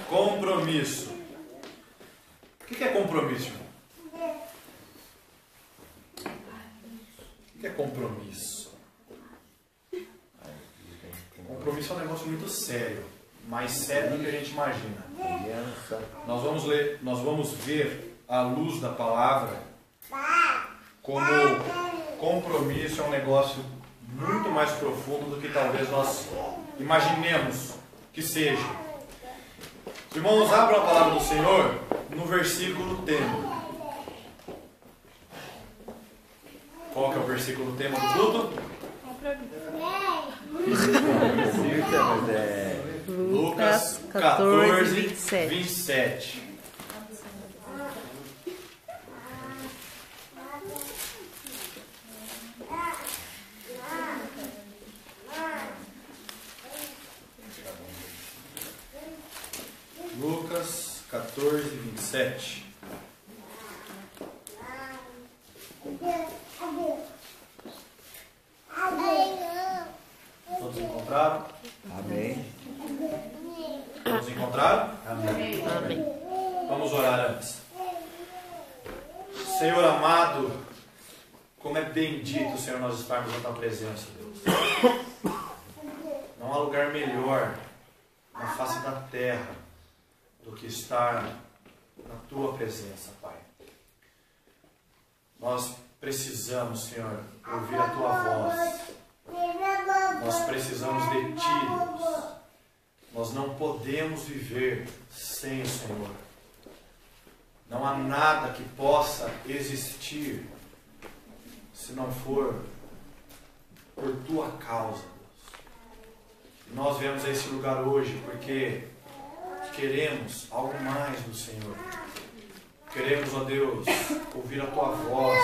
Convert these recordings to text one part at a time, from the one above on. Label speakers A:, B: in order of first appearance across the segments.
A: Compromisso. O que é compromisso, irmão? O que é compromisso? Compromisso é um negócio muito sério, mais sério do que a gente imagina. Nós vamos ver à luz da palavra como compromisso é um negócio muito mais profundo do que talvez nós imaginemos que seja. Os irmãos, abram a palavra do Senhor no versículo tema. Qual que é o versículo tema do culto? Lucas 14, 27. Lucas 14, 27. Todos encontraram?
B: Amém.
A: Todos encontraram?
B: Amém.
C: Amém.
A: Vamos orar antes. Senhor amado, como é bendito, Senhor, nós estarmos na tua presença, Deus. Não há lugar melhor na face da terra do que estar na tua presença, Pai. Nós precisamos, Senhor, ouvir a tua voz. Nós precisamos de ti, Deus. Nós não podemos viver sem o Senhor. Não há nada que possa existir se não for por tua causa, Deus. Nós viemos a esse lugar hoje porque queremos algo mais do Senhor. Queremos, ó Deus, ouvir a tua voz.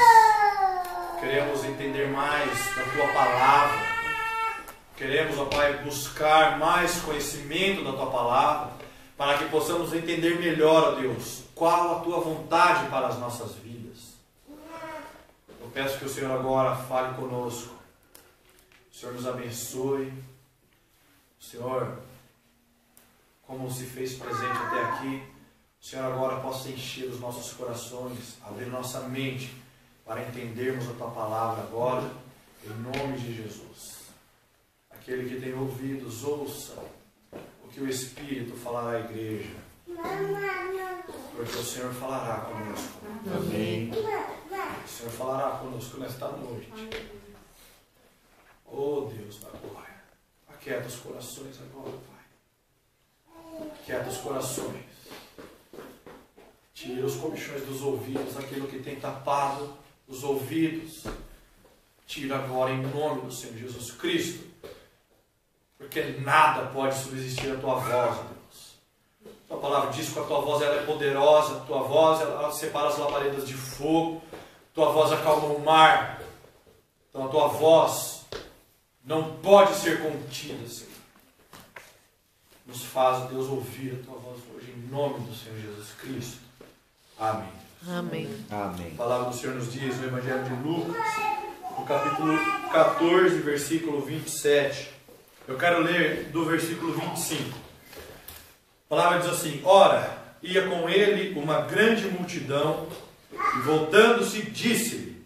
A: Queremos entender mais da tua palavra. Queremos, ó Pai, buscar mais conhecimento da tua palavra, para que possamos entender melhor, ó Deus, qual a tua vontade para as nossas vidas. Eu peço que o Senhor agora fale conosco. O Senhor nos abençoe. O Senhor, como se fez presente até aqui, o Senhor agora possa encher os nossos corações, abrir nossa mente para entendermos a tua palavra agora, em nome de Jesus. Aquele que tem ouvidos, ouça o que o Espírito falará à igreja, porque o Senhor falará conosco.
B: Amém.
A: O Senhor falará conosco nesta noite. Oh Deus da glória, aquieta os corações agora, Pai. Aquieta os corações. Tira os comichões dos ouvidos, aquilo que tem tapado os ouvidos. Tira agora em nome do Senhor Jesus Cristo. Porque nada pode subsistir a tua voz, Deus. A palavra diz que a tua voz ela é poderosa, a tua voz ela separa as labaredas de fogo, a tua voz acalma o mar. Então a tua voz não pode ser contida, Senhor. Nos faz, Deus, ouvir a tua voz hoje, em nome do Senhor Jesus Cristo. Amém.
C: Amém.
B: Amém.
A: A palavra do Senhor nos diz no Evangelho de Lucas, no capítulo 14, versículo 27. Eu quero ler do versículo 25. A palavra diz assim: Ora, ia com ele uma grande multidão, e voltando-se, disse-lhe: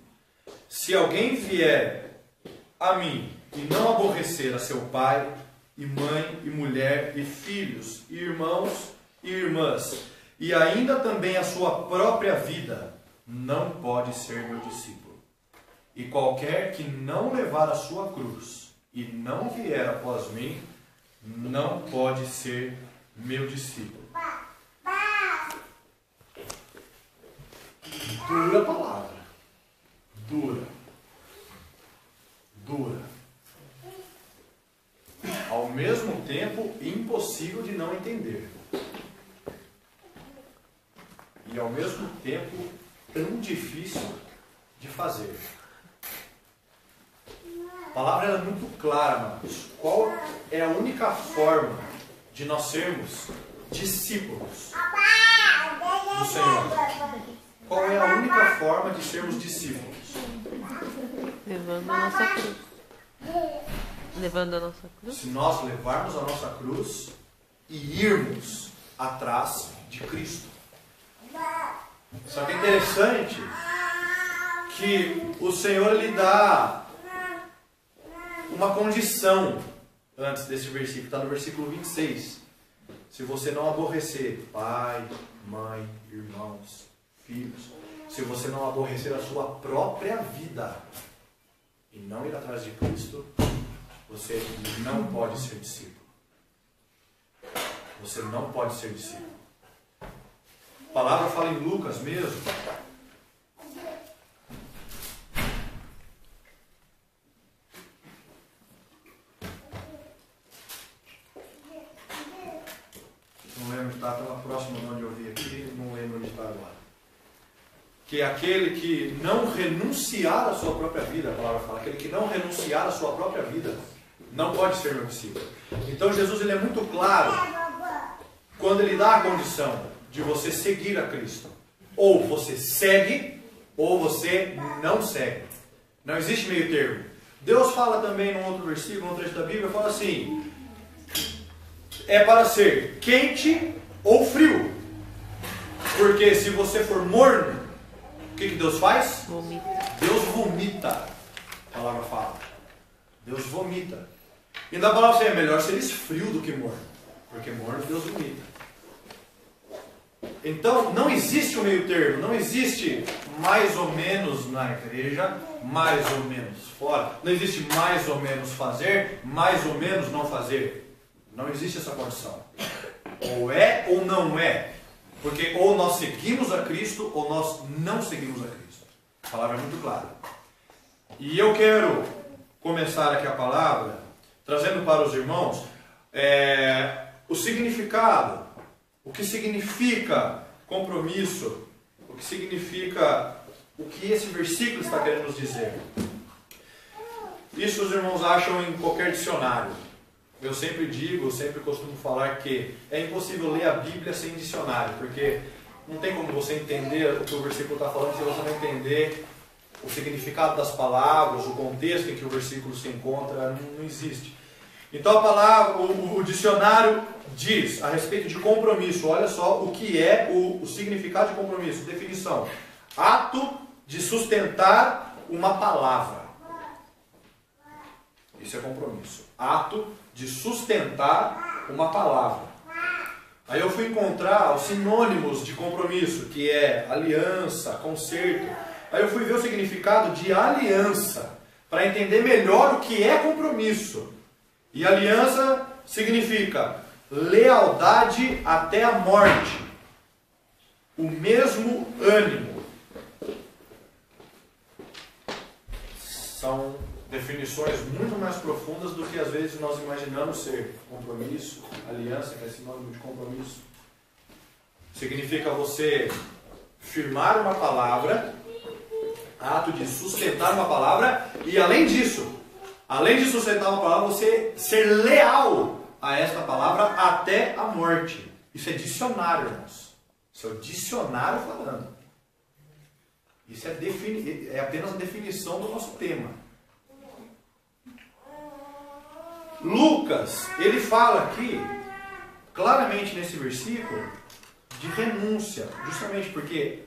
A: Se alguém vier a mim e não aborrecer a seu pai, e mãe, e mulher, e filhos, e irmãos, e irmãs, e ainda também a sua própria vida, não pode ser meu discípulo. E qualquer que não levar a sua cruz e não vier após mim, não pode ser meu discípulo. Dura palavra. Dura. Dura. Ao mesmo tempo, impossível de não entender. E ao mesmo tempo, tão difícil de fazer. A palavra é muito clara, amados. Qual é a única forma de nós sermos discípulos do Senhor? Qual é a única forma de sermos discípulos?
C: Levando a nossa cruz. Levando a nossa cruz.
A: Se nós levarmos a nossa cruz e irmos atrás de Cristo. Só que é interessante que o Senhor lhe dá uma condição antes desse versículo, está no versículo 26. Se você não aborrecer pai, mãe, irmãos, filhos, se você não aborrecer a sua própria vida e não ir atrás de Cristo, você não pode ser discípulo. Você não pode ser discípulo. A palavra fala em Lucas mesmo. Não lembro, está pela próxima de onde eu vi aqui, não lembro onde está agora. Que aquele que não renunciar à sua própria vida, a palavra fala, aquele que não renunciar à sua própria vida, não pode ser meu discípulo. Então Jesus ele é muito claro quando ele dá a condição de você seguir a Cristo. Ou você segue, ou você não segue. Não existe meio termo. Deus fala também num outro versículo, num trecho da Bíblia, fala assim: é para ser quente ou frio. Porque se você for morno, o que Deus faz?
C: Vomita.
A: Deus vomita. A palavra fala. Deus vomita. E na palavra assim, é melhor ser frio do que morno. Porque morno Deus vomita. Então não existe um meio termo. Não existe mais ou menos na igreja, mais ou menos fora. Não existe mais ou menos fazer, mais ou menos não fazer. Não existe essa condição. Ou é ou não é. Porque ou nós seguimos a Cristo ou nós não seguimos a Cristo. A palavra é muito clara. E eu quero começar aqui a palavra trazendo para os irmãos o significado, o que significa compromisso, o que significa, o que esse versículo está querendo nos dizer. Isso os irmãos acham em qualquer dicionário. Eu sempre digo, eu sempre costumo falar que é impossível ler a Bíblia sem dicionário, porque não tem como você entender o que o versículo está falando se você não entender o significado das palavras, o contexto em que o versículo se encontra, não existe. Então a palavra, o dicionário diz a respeito de compromisso. Olha só o que é o significado de compromisso. Definição: ato de sustentar uma palavra. Isso é compromisso. Ato de sustentar uma palavra. Aí eu fui encontrar os sinônimos de compromisso, que é aliança, concerto. Aí eu fui ver o significado de aliança, para entender melhor o que é compromisso. E aliança significa lealdade até a morte, o mesmo ânimo. São definições muito mais profundas do que às vezes nós imaginamos ser. Compromisso, aliança, que é sinônimo de compromisso, significa você firmar uma palavra, ato de sustentar uma palavra, e além disso, além de sustentar uma palavra, você ser leal a esta palavra até a morte. Isso é dicionário, irmãos. Isso é o dicionário falando. Isso é apenas a definição do nosso tema. Lucas, ele fala aqui, claramente nesse versículo, de renúncia, justamente porque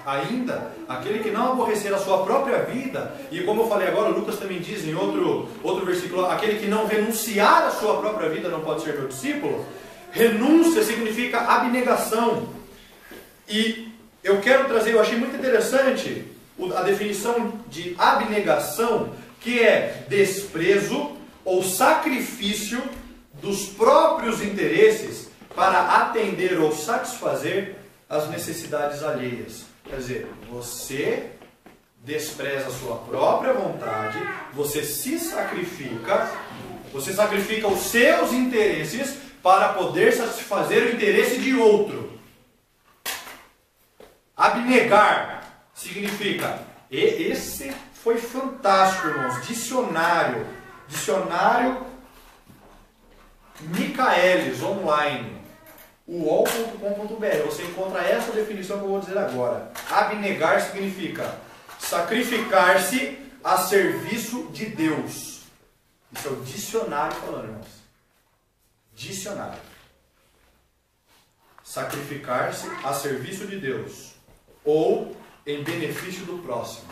A: ainda aquele que não aborrecer a sua própria vida, e como eu falei agora, Lucas também diz em outro versículo, aquele que não renunciar a sua própria vida não pode ser meu discípulo. Renúncia significa abnegação. E eu quero trazer, eu achei muito interessante a definição de abnegação, que é desprezo ou sacrifício dos próprios interesses para atender ou satisfazer as necessidades alheias. Quer dizer, você despreza a sua própria vontade, você se sacrifica, você sacrifica os seus interesses para poder satisfazer o interesse de outro. Abnegar significa, e esse foi fantástico, irmãos, dicionário Michaelis online, uol.com.br, você encontra essa definição que eu vou dizer agora. Abnegar significa sacrificar-se a serviço de Deus. Isso é o dicionário falando, irmãos. Dicionário. sacrificar-se a serviço de Deus ou em benefício do próximo.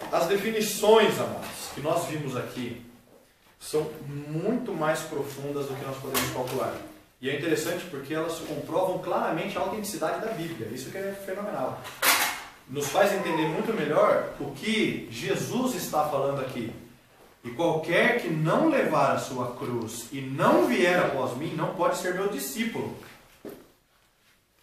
A: As definições, amados, que nós vimos aqui são muito mais profundas do que nós podemos calcular. E é interessante porque elas comprovam claramente a autenticidade da Bíblia. Isso que é fenomenal. Nos faz entender muito melhor o que Jesus está falando aqui. E qualquer que não levar a sua cruz e não vier após mim, não pode ser meu discípulo.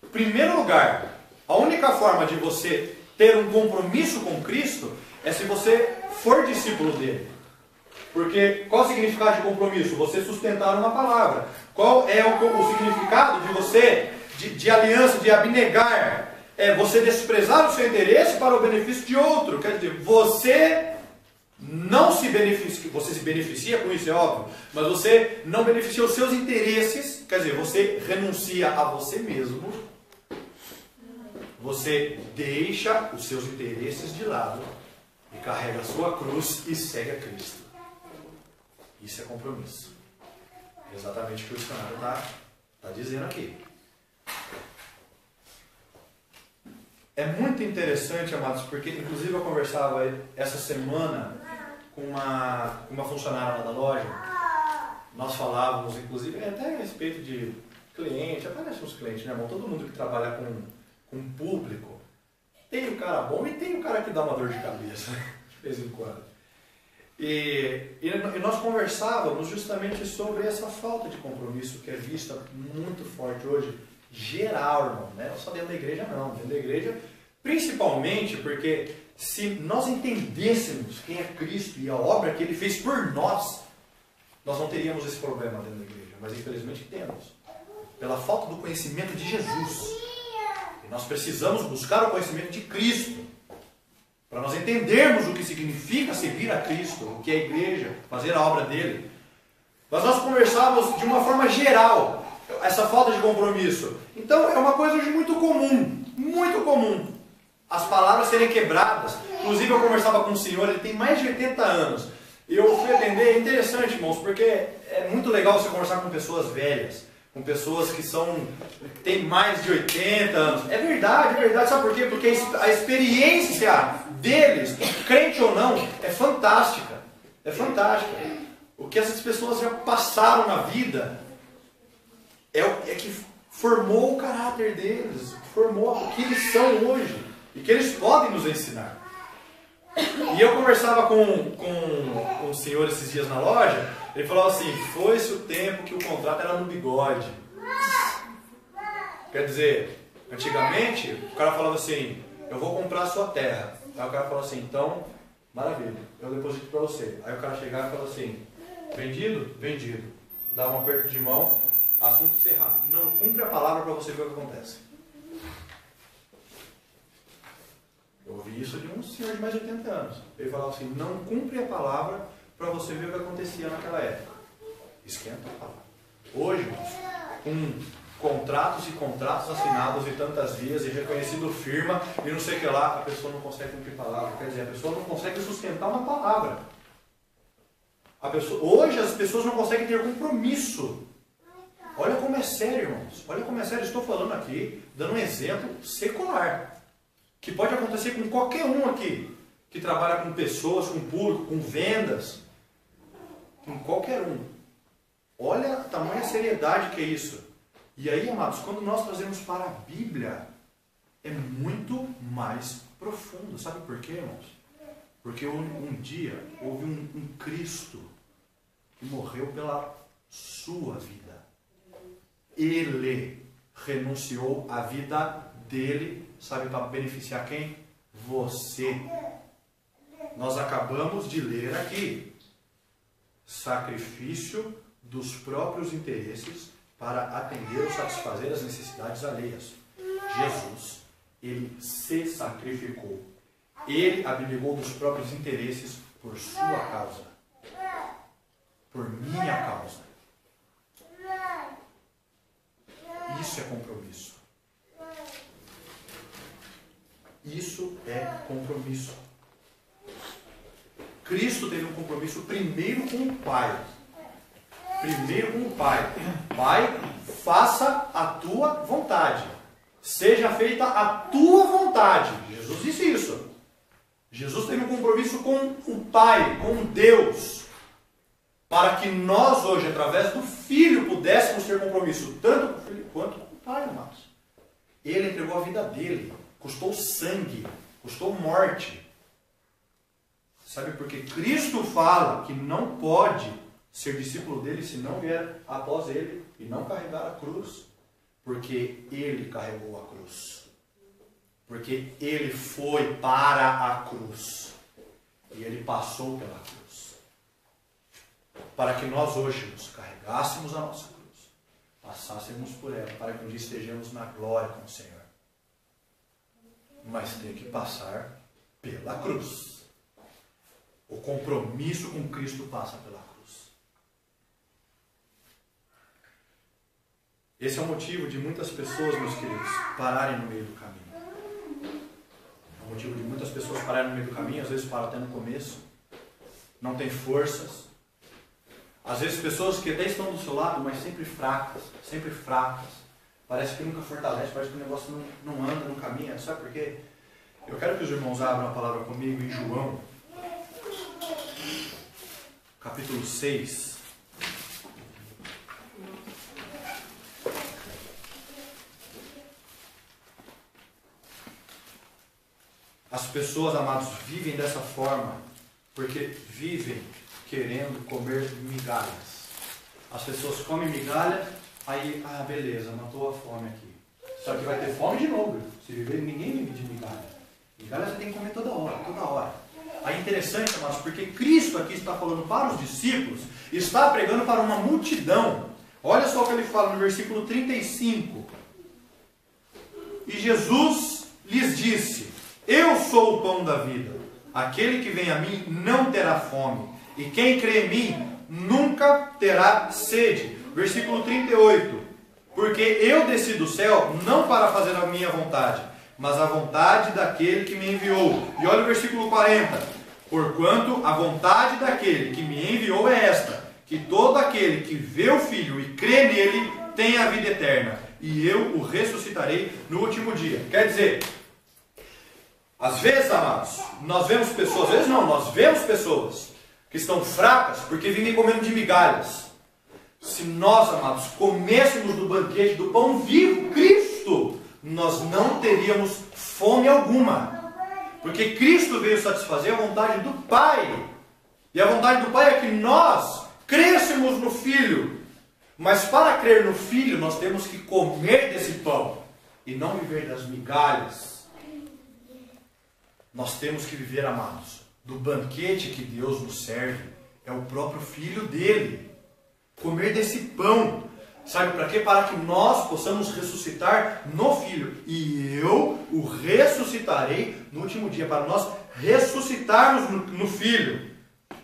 A: Em primeiro lugar, a única forma de você ter um compromisso com Cristo é se você for discípulo dele. Porque qual é o significado de compromisso? Você sustentar uma palavra. Qual é o significado de você, de aliança, de abnegar? É você desprezar o seu interesse para o benefício de outro. Quer dizer, você não se beneficia, você se beneficia com isso, é óbvio, mas você não beneficia os seus interesses, quer dizer, você renuncia a você mesmo, você deixa os seus interesses de lado e carrega a sua cruz e segue a Cristo. Isso é compromisso. É exatamente o que o dicionário está dizendo aqui. É muito interessante, amados, porque inclusive eu conversava essa semana com uma funcionária lá da loja. Nós falávamos, inclusive, até a respeito de cliente, aparece os clientes, né, irmão? Todo mundo que trabalha com público, tem o cara bom e tem o cara que dá uma dor de cabeça, de vez em quando. E nós conversávamos justamente sobre essa falta de compromisso que é vista muito forte hoje, geral, irmão, né? Não só dentro da igreja, não. Dentro da igreja, principalmente porque se nós entendêssemos quem é Cristo e a obra que Ele fez por nós, nós não teríamos esse problema dentro da igreja. Mas infelizmente temos. Pela falta do conhecimento de Jesus. E nós precisamos buscar o conhecimento de Cristo. Para nós entendermos o que significa seguir a Cristo, o que é a igreja, fazer a obra dele. Mas nós conversávamos de uma forma geral, essa falta de compromisso. Então é uma coisa hoje muito comum, as palavras serem quebradas. Inclusive eu conversava com um senhor, ele tem mais de 80 anos. E eu fui atender, é interessante, irmãos, porque é muito legal você conversar com pessoas velhas. Com pessoas que têm mais de 80 anos. É verdade. Sabe por quê? Porque a experiência deles, crente ou não, é fantástica. É fantástica. O que essas pessoas já passaram na vida é que formou o caráter deles, formou o que eles são hoje e que eles podem nos ensinar. E eu conversava com um senhor esses dias na loja. Ele falou assim: foi-se o tempo que o contrato era no bigode. Quer dizer, antigamente o cara falava assim: eu vou comprar a sua terra. Aí o cara falou assim: então, maravilha, eu deposito para você. Aí o cara chegava e falava assim: vendido? Vendido. Dava um aperto de mão, assunto encerrado. Não cumpre a palavra para você ver o que acontece. Eu ouvi isso de um senhor de mais de 80 anos. Ele falava assim: não cumpre a palavra para você ver o que acontecia naquela época. Esquenta a palavra. Hoje, com contratos e contratos assinados e tantas vias e reconhecido firma e não sei o que lá, a pessoa não consegue cumprir palavra. Quer dizer, a pessoa não consegue sustentar uma palavra. Hoje as pessoas não conseguem ter compromisso. Olha como é sério, irmãos. Olha como é sério. Estou falando aqui, dando um exemplo secular. Que pode acontecer com qualquer um aqui, que trabalha com pessoas, com público, com vendas, com qualquer um. Olha a tamanha seriedade que é isso. E aí, amados, quando nós trazemos para a Bíblia, é muito mais profundo. Sabe por quê, irmãos? Porque um dia houve um Cristo que morreu pela sua vida. Ele renunciou à vida dele, sabe, para beneficiar quem? Você. Nós acabamos de ler aqui: sacrifício dos próprios interesses para atender ou satisfazer as necessidades alheias. Jesus, ele se sacrificou. Ele abnegou dos próprios interesses por sua causa, por minha causa. Isso é compromisso. Isso é compromisso. Cristo teve um compromisso primeiro com o Pai. primeiro com o Pai. Pai, faça a tua vontade. Seja feita a tua vontade. Jesus disse isso. Jesus teve um compromisso com o Pai, com Deus, para que nós hoje, através do Filho, pudéssemos ter compromisso tanto com o Filho quanto com o Pai, amados. Ele entregou a vida dele, custou sangue, custou morte. Sabe por que Cristo fala que não pode ser discípulo dele se não vier após ele e não carregar a cruz? Porque ele carregou a cruz. Porque ele foi para a cruz. E ele passou pela cruz. Para que nós hoje nos carregássemos a nossa cruz. Passássemos por ela. Para que um dia estejamos na glória com o Senhor. Mas tem que passar pela cruz. O compromisso com Cristo passa pela cruz. Esse é o motivo de muitas pessoas, meus queridos, pararem no meio do caminho. É o motivo de muitas pessoas pararem no meio do caminho, às vezes param até no começo, não tem forças. Às vezes pessoas que até estão do seu lado, mas sempre fracas, parece que nunca fortalece, parece que o negócio não anda, não caminha. Sabe por quê? Eu quero que os irmãos abram a palavra comigo em João, capítulo 6. As pessoas, amados, vivem dessa forma porque vivem querendo comer migalhas. As pessoas comem migalha, aí, beleza, matou a fome aqui. Só que vai ter fome de novo. Se viver, ninguém vive de migalha. Migalha você tem que comer toda hora. Aí é interessante, amados, porque Cristo aqui está falando para os discípulos, está pregando para uma multidão. Olha só o que ele fala no versículo 35. E Jesus lhes disse: eu sou o pão da vida. Aquele que vem a mim não terá fome, e quem crê em mim nunca terá sede. Versículo 38. Porque eu desci do céu não para fazer a minha vontade, mas a vontade daquele que me enviou. E olha o versículo 40. Porquanto a vontade daquele que me enviou é esta, que todo aquele que vê o Filho e crê nele tem a vida eterna, e eu o ressuscitarei no último dia. Quer dizer, às vezes, amados, nós vemos pessoas que estão fracas porque vivem comendo de migalhas. Se nós, amados, comêssemos do banquete do pão vivo, Cristo, nós não teríamos fome alguma. Porque Cristo veio satisfazer a vontade do Pai. E a vontade do Pai é que nós crescemos no Filho. Mas para crer no Filho, nós temos que comer desse pão. E não viver das migalhas. Nós temos que viver, amados, do banquete que Deus nos serve. É o próprio Filho dele. Comer desse pão. Sabe para quê? Para que nós possamos ressuscitar no Filho. E eu o ressuscitarei no último dia. Para nós ressuscitarmos no Filho.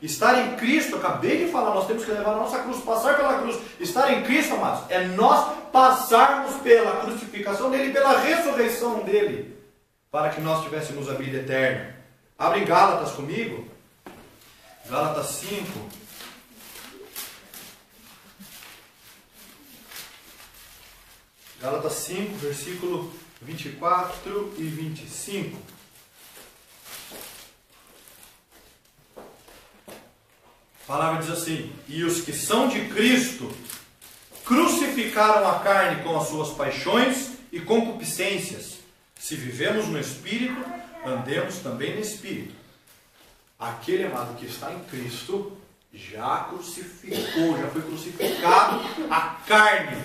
A: Estar em Cristo, acabei de falar, nós temos que levar a nossa cruz, passar pela cruz. Estar em Cristo, amados, é nós passarmos pela crucificação dele, pela ressurreição dele. Para que nós tivéssemos a vida eterna. Abre em Gálatas comigo. Gálatas 5. Gálatas 5, versículo 24 e 25. A palavra diz assim: e os que são de Cristo crucificaram a carne com as suas paixões e concupiscências. Se vivemos no Espírito, andemos também no Espírito. Aquele, amado, que está em Cristo já crucificou, já foi crucificado a carne.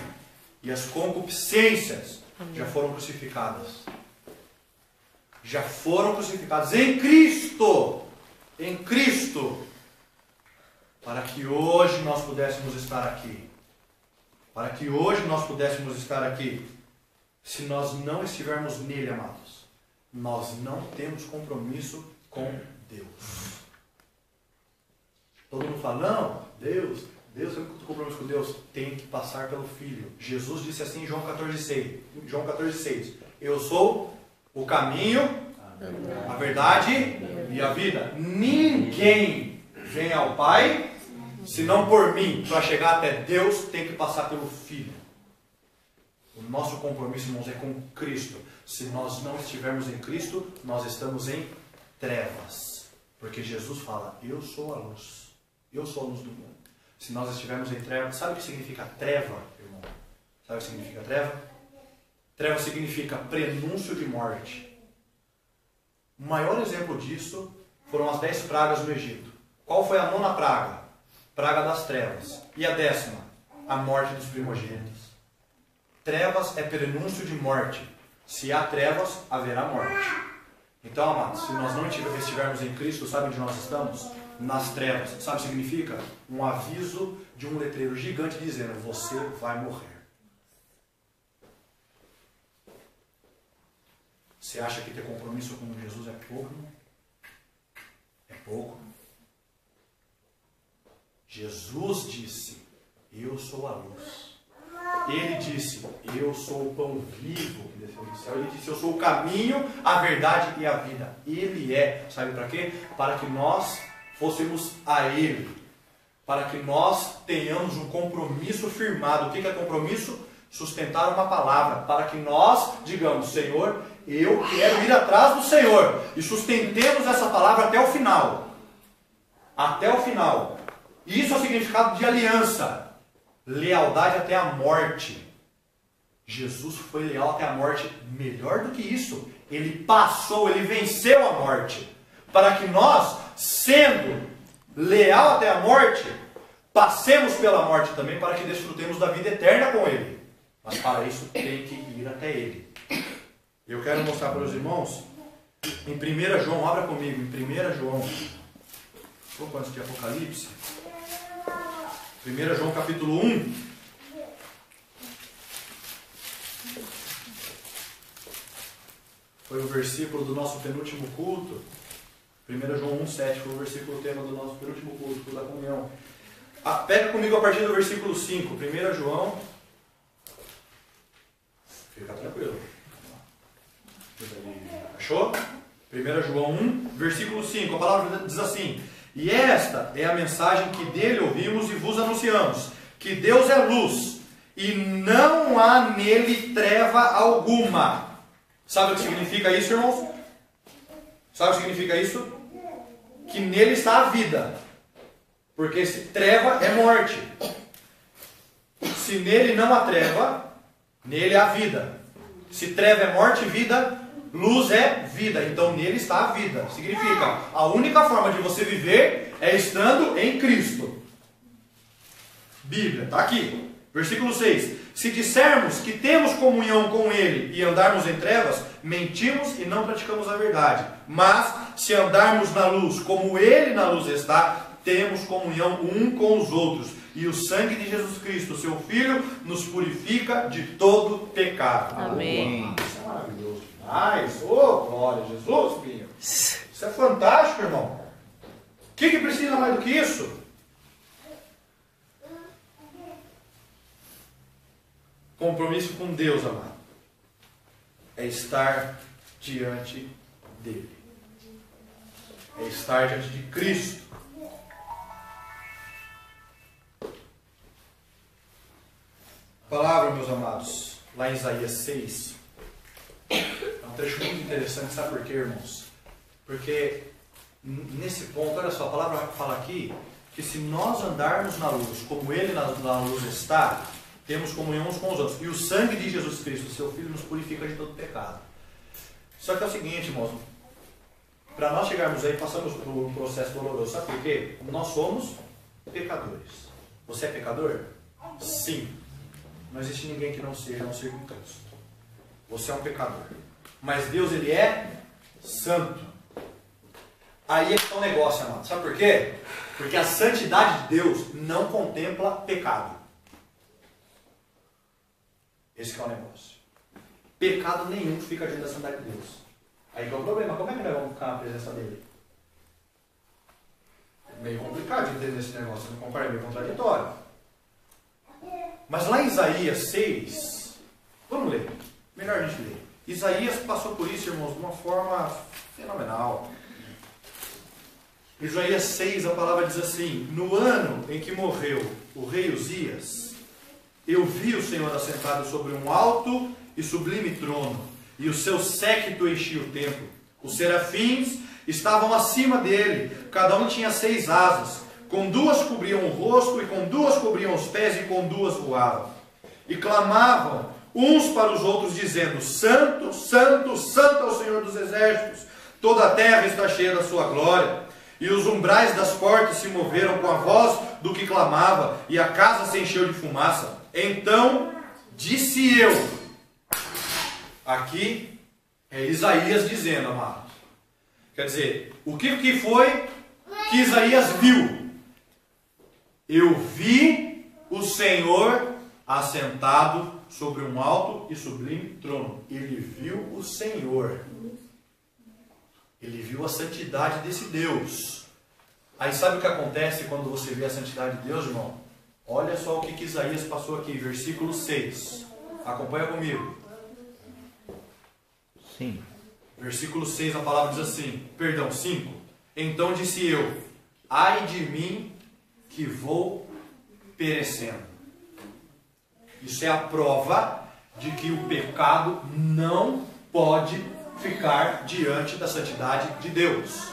A: E as concupiscências já foram crucificadas. Já foram crucificadas em Cristo. Em Cristo. Para que hoje nós pudéssemos estar aqui. Para que hoje nós pudéssemos estar aqui. Se nós não estivermos nele, amados, nós não temos compromisso com Deus. Todo mundo fala, não, Deus, eu não tenho compromisso com Deus. Tem que passar pelo Filho. Jesus disse assim em João 14,6. Eu sou o caminho, a verdade e a vida. Ninguém vem ao Pai Se não por mim, para chegar até Deus, tem que passar pelo Filho. O nosso compromisso, irmãos, é com Cristo. Se nós não estivermos em Cristo, nós estamos em trevas. Porque Jesus fala, eu sou a luz. Eu sou a luz do mundo. Se nós estivermos em trevas, sabe o que significa treva, irmão? Sabe o que significa treva? Treva significa prenúncio de morte. O maior exemplo disso foram as 10 pragas no Egito. Qual foi a 9ª praga? Praga das trevas. E a 10ª? A morte dos primogênitos. Trevas é prenúncio de morte. Se há trevas, haverá morte. Então, amados, se nós não estivermos em Cristo, sabe onde nós estamos? Nas trevas. Sabe o que significa? Um aviso de um letreiro gigante dizendo, você vai morrer. Você acha que ter compromisso com Jesus é pouco? É pouco. Jesus disse, eu sou a luz. Ele disse, eu sou o pão vivo que desceu do céu. Ele disse, eu sou o caminho, a verdade e a vida. Ele é, sabe para quê? Para que nós fôssemos a Ele. Para que nós tenhamos um compromisso firmado. O que é compromisso? Sustentar uma palavra. Para que nós digamos, Senhor, eu quero ir atrás do Senhor. E sustentemos essa palavra até o final. Até o final. Isso é o significado de aliança. Lealdade até a morte. Jesus foi leal até a morte. Melhor do que isso, ele passou, ele venceu a morte. Para que nós, sendo leal até a morte, passemos pela morte também, para que desfrutemos da vida eterna com ele. Mas para isso tem que ir até ele. Eu quero mostrar para os irmãos em 1 João, abra comigo, em 1 João, um pouco antes de Apocalipse. 1 João capítulo 1. Foi o versículo do nosso penúltimo culto. 1 João 1,7 foi o versículo tema do nosso penúltimo culto, da comunhão. Pega comigo a partir do versículo 5. 1 João. Fica tranquilo. Achou? 1 João 1, versículo 5. A palavra diz assim: e esta é a mensagem que dele ouvimos e vos anunciamos, que Deus é luz, e não há nele treva alguma. Sabe o que significa isso, irmãos? Sabe o que significa isso? Que nele está a vida. Porque se treva é morte. Se nele não há treva, nele há vida. Se treva é morte, vida, luz é vida. Então nele está a vida. Significa, a única forma de você viver é estando em Cristo. Bíblia, está aqui. Versículo 6. Se dissermos que temos comunhão com Ele e andarmos em trevas, mentimos e não praticamos a verdade. Mas, se andarmos na luz, como Ele na luz está, temos comunhão um com os outros. E o sangue de Jesus Cristo, seu Filho, nos purifica de todo pecado.
C: Amém.
A: Isso é maravilhoso demais. Oh, glória a Jesus, filho. Isso é fantástico, irmão. O que precisa mais do que isso? Compromisso com Deus, amado, é estar diante dele. É estar diante de Cristo. A palavra, meus amados, lá em Isaías 6, é um trecho muito interessante. Sabe por quê, irmãos? Porque nesse ponto, olha só, a palavra fala aqui que se nós andarmos na luz, como Ele na luz está, temos comunhão uns com os outros. E o sangue de Jesus Cristo, seu Filho, nos purifica de todo pecado. Só que é o seguinte, irmãos. Para nós chegarmos aí, passamos por um processo doloroso. Sabe por quê? Nós somos pecadores. Você é pecador? Sim. Não existe ninguém que não seja um ser de Cristo. Você é um pecador. Mas Deus, Ele é santo. Aí é que está o negócio, amado. Sabe por quê? Porque a santidade de Deus não contempla pecado. Esse que é o negócio. Pecado nenhum fica diante da santidade de Deus. Aí que é o problema. Como é que nós vamos ficar na presença dele? É meio complicado de entender esse negócio. Não concorda? É meio contraditório. Mas lá em Isaías 6, vamos ler. Melhor a gente ler. Isaías passou por isso, irmãos, de uma forma fenomenal. Isaías 6, a palavra diz assim: no ano em que morreu o rei Uzias, eu vi o Senhor assentado sobre um alto e sublime trono, e o seu séquito enchia o templo. Os serafins estavam acima dele, cada um tinha 6 asas, com 2 cobriam o rosto, e com 2 cobriam os pés, e com 2 voavam. E clamavam uns para os outros, dizendo: Santo, Santo, Santo é o Senhor dos exércitos, toda a terra está cheia da sua glória. E os umbrais das portas se moveram com a voz do que clamava, e a casa se encheu de fumaça. Então disse eu, aqui é Isaías dizendo, amados. Quer dizer, o que foi que Isaías viu? Eu vi o Senhor assentado sobre um alto e sublime trono. Ele viu o Senhor. Ele viu a santidade desse Deus. Aí sabe o que acontece quando você vê a santidade de Deus, irmão? Olha só o que Isaías passou aqui, versículo 6. Acompanha comigo.
B: Sim.
A: Versículo 6, a palavra diz assim, perdão, 5. Então disse eu, ai de mim que vou perecendo. Isso é a prova de que o pecado não pode ficar diante da santidade de Deus.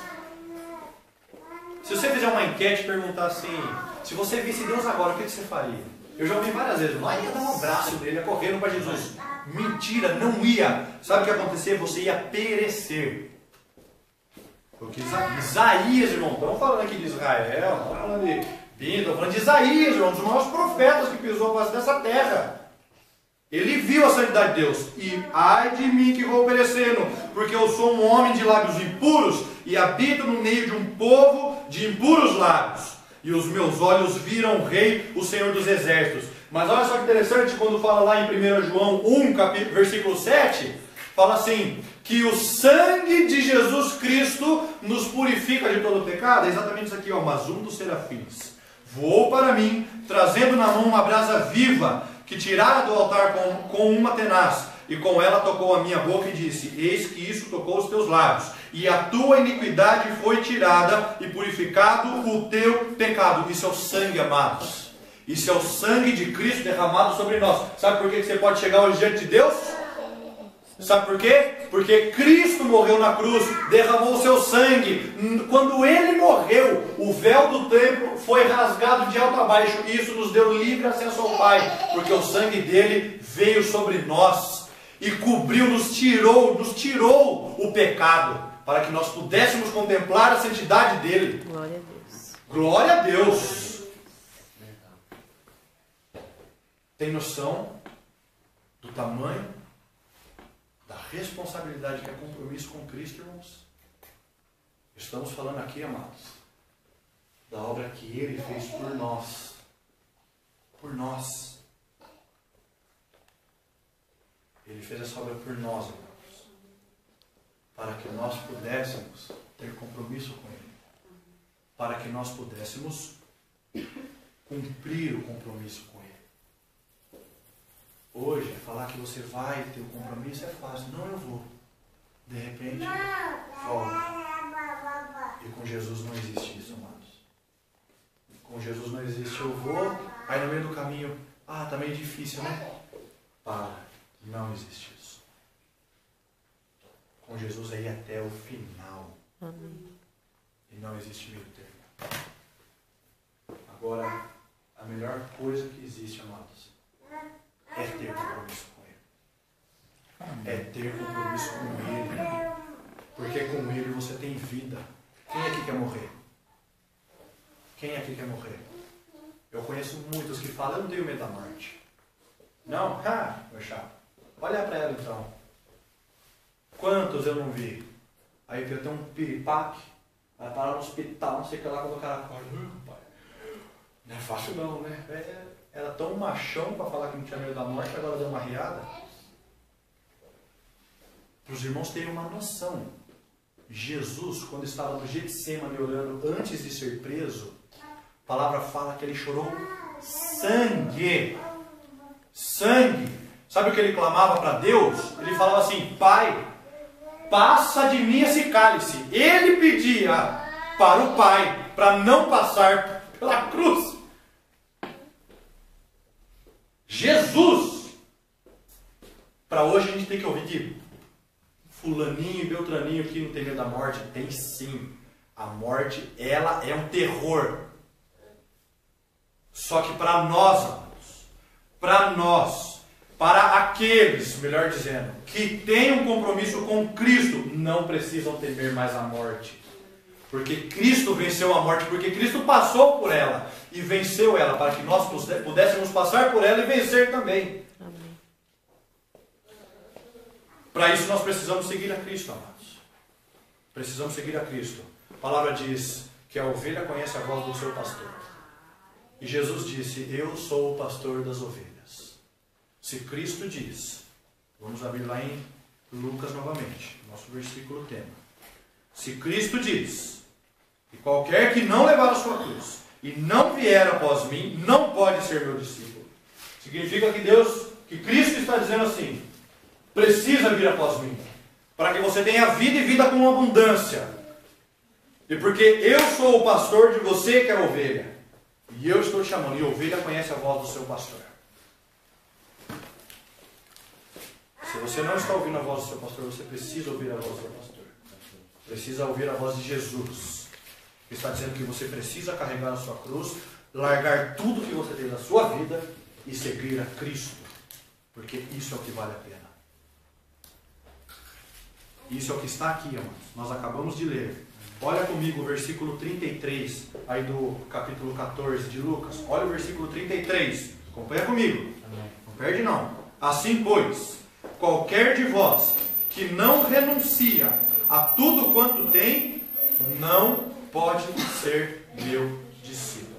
A: Se você fizer uma enquete e perguntar assim, se você visse Deus agora, o que você faria? Eu já ouvi várias vezes, lá ia dar um abraço dele, ia correndo para Jesus. Mentira, não ia. Sabe o que ia acontecer? Você ia perecer. Porque Isaías, irmão, estamos falando aqui de Israel, estamos falando de Bíblia, estamos falando de Isaías, irmão, um dos maiores profetas que pisou a face dessa terra. Ele viu a santidade de Deus. E ai de mim que vou perecendo, porque eu sou um homem de lábios impuros e habito no meio de um povo de impuros lábios. E os meus olhos viram o Rei, o Senhor dos Exércitos. Mas olha só que interessante, quando fala lá em 1 João 1, versículo 7, fala assim, que o sangue de Jesus Cristo nos purifica de todo pecado. É exatamente isso aqui, ó, mas um dos serafins voou para mim, trazendo na mão uma brasa viva, que tirara do altar com uma tenaz, e com ela tocou a minha boca e disse, eis que isso tocou os teus lábios, e a tua iniquidade foi tirada, e purificado o teu pecado. Isso é o sangue, amados. Isso é o sangue de Cristo derramado sobre nós. Sabe por que você pode chegar hoje diante de Deus? Sabe por quê? Porque Cristo morreu na cruz, derramou o seu sangue. Quando Ele morreu, o véu do templo foi rasgado de alto a baixo. E isso nos deu livre acesso ao Pai, porque o sangue dele veio sobre nós e cobriu, nos tirou o pecado, para que nós pudéssemos contemplar a santidade dele.
C: Glória a Deus.
A: Glória a Deus. Tem noção do tamanho da responsabilidade que é compromisso com Cristo, irmãos? Estamos falando aqui, amados, da obra que Ele fez por nós. Por nós. Ele fez essa obra por nós, irmãos, para que nós pudéssemos ter compromisso com Ele, para que nós pudéssemos cumprir o compromisso com Ele. Hoje, falar que você vai ter o compromisso é fácil. Não, eu vou. De repente, volta. E com Jesus não existe isso, amados. Com Jesus não existe eu vou, aí no meio do caminho, tá meio difícil, né? Para. Não existe isso. Com Jesus aí até o final.
C: Amém.
A: E não existe meio termo. Agora, a melhor coisa que existe, amados, é ter compromisso com Ele. É ter compromisso com Ele. Porque com Ele você tem vida. Quem aqui quer morrer? Quem aqui quer morrer? Eu conheço muitos que falam, eu não tenho medo da morte. Não? Meu chato. Olha para ela então. Quantos eu não vi? Aí eu tenho um piripaque, vai parar no hospital, não sei o que lá, quando o cara acorda. Não é fácil não, né? Era tão machão para falar que não tinha medo da morte, agora deu uma riada. Para os irmãos terem uma noção. Jesus, quando estava no Getsemane orando antes de ser preso, a palavra fala que ele chorou sangue. Sangue. Sabe o que ele clamava para Deus? Ele falava assim, Pai, passa de mim esse cálice. Ele pedia, para o Pai, para não passar pela cruz. Jesus! Para hoje a gente tem que ouvir que fulaninho e beltraninho que não tem medo da morte. Tem sim. A morte, ela é um terror. Só que para nós, amados, para nós, para aqueles, melhor dizendo, que têm um compromisso com Cristo, não precisam temer mais a morte. Porque Cristo venceu a morte, porque Cristo passou por ela e venceu ela, para que nós pudéssemos passar por ela e vencer também.
C: Amém.
A: Para isso nós precisamos seguir a Cristo, amados. Precisamos seguir a Cristo. A palavra diz que a ovelha conhece a voz do seu pastor. E Jesus disse, eu sou o pastor das ovelhas. Se Cristo diz, vamos abrir lá em Lucas novamente, nosso versículo tema. Se Cristo diz, e qualquer que não levar a sua cruz e não vier após mim, não pode ser meu discípulo. Significa que Cristo está dizendo assim, precisa vir após mim, para que você tenha vida e vida com abundância. E porque eu sou o pastor de você que é a ovelha, e eu estou te chamando, e a ovelha conhece a voz do seu pastor. Se você não está ouvindo a voz do seu pastor, você precisa ouvir a voz do seu pastor. Precisa ouvir a voz de Jesus, que está dizendo que você precisa carregar a sua cruz, largar tudo que você tem na sua vida e seguir a Cristo, porque isso é o que vale a pena. Isso é o que está aqui, amados. Nós acabamos de ler. Olha comigo o versículo 33, aí do capítulo 14 de Lucas. Olha o versículo 33. Acompanha comigo. Não perde não. Assim, pois, qualquer de vós que não renuncia a tudo quanto tem, não pode ser meu discípulo.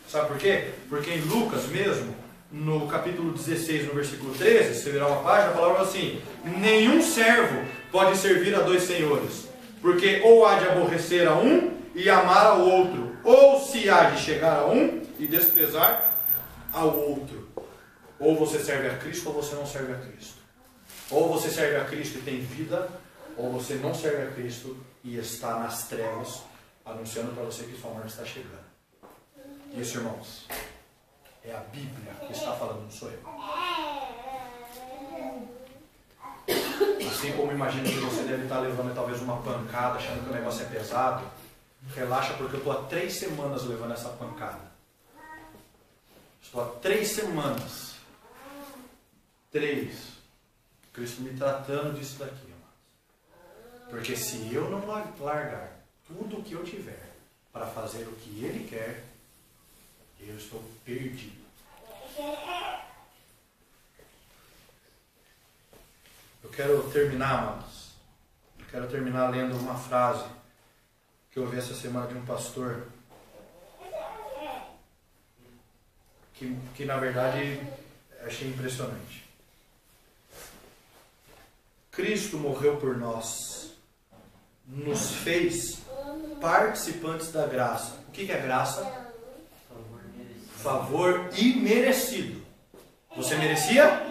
A: Sabe por quê? Porque em Lucas mesmo, no capítulo 16, no versículo 13, você virar uma página, a palavra fala assim, nenhum servo pode servir a dois senhores, porque ou há de aborrecer a um e amar ao outro, ou se há de chegar a um e desprezar ao outro. Ou você serve a Cristo ou você não serve a Cristo. Ou você serve a Cristo e tem vida, ou você não serve a Cristo e está nas trevas, anunciando para você que sua morte está chegando. Isso, irmãos, é a Bíblia que está falando, não sou eu. Assim como imagino que você deve estar levando talvez uma pancada, achando que o negócio é pesado, relaxa, porque eu estou há 3 semanas levando essa pancada. Estou há 3 semanas. 3. Cristo me tratando disso daqui, amados. Porque se eu não largar tudo o que eu tiver para fazer o que Ele quer, eu estou perdido. Eu quero terminar, amados. Eu quero terminar lendo uma frase que eu ouvi essa semana de um pastor que na verdade achei impressionante. Cristo morreu por nós, nos fez participantes da graça. O que é graça? Favor imerecido. Você merecia?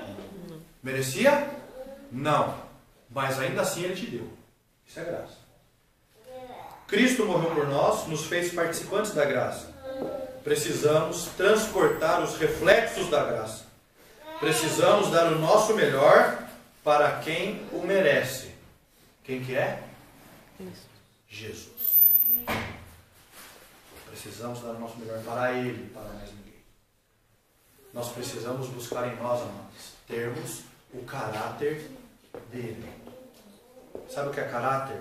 A: Merecia? Não. Mas ainda assim Ele te deu. Isso é graça. Cristo morreu por nós, nos fez participantes da graça. Precisamos transportar os reflexos da graça. Precisamos dar o nosso melhor para quem o merece. Quem que é? Jesus. Precisamos dar o nosso melhor para Ele, para mais ninguém. Nós precisamos buscar em nós, amados, termos o caráter dele. Sabe o que é caráter?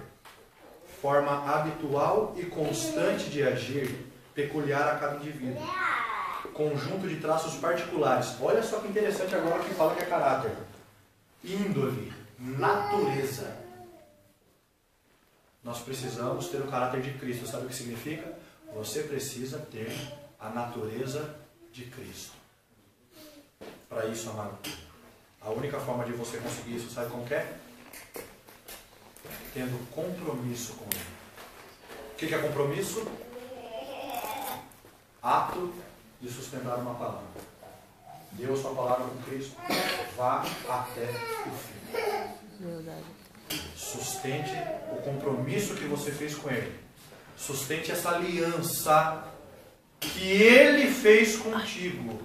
A: Forma habitual e constante de agir, peculiar a cada indivíduo. Conjunto de traços particulares. Olha só que interessante agora que fala que é caráter. Índole, natureza. Nós precisamos ter o caráter de Cristo. Sabe o que significa? Você precisa ter a natureza de Cristo. Para isso, amado, a única forma de você conseguir isso, sabe como que é? Tendo compromisso com Ele. O que é compromisso? Ato de sustentar uma palavra. Deu a sua palavra com Cristo, vá até o fim.
C: Verdade.
A: Sustente o compromisso que você fez com Ele. Sustente essa aliança que Ele fez contigo.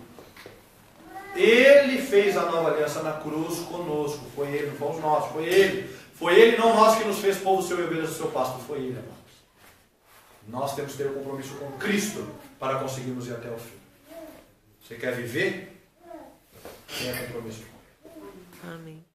A: Ele fez a nova aliança na cruz conosco. Foi Ele, não fomos nós, foi Ele. Foi Ele, não nós, que nos fez povo seu e ovelhas do seu pasto. Foi Ele, amados. Nós temos que ter um compromisso com Cristo para conseguirmos ir até o fim. Você quer viver? Tenha compromisso com Ele.
C: Amém.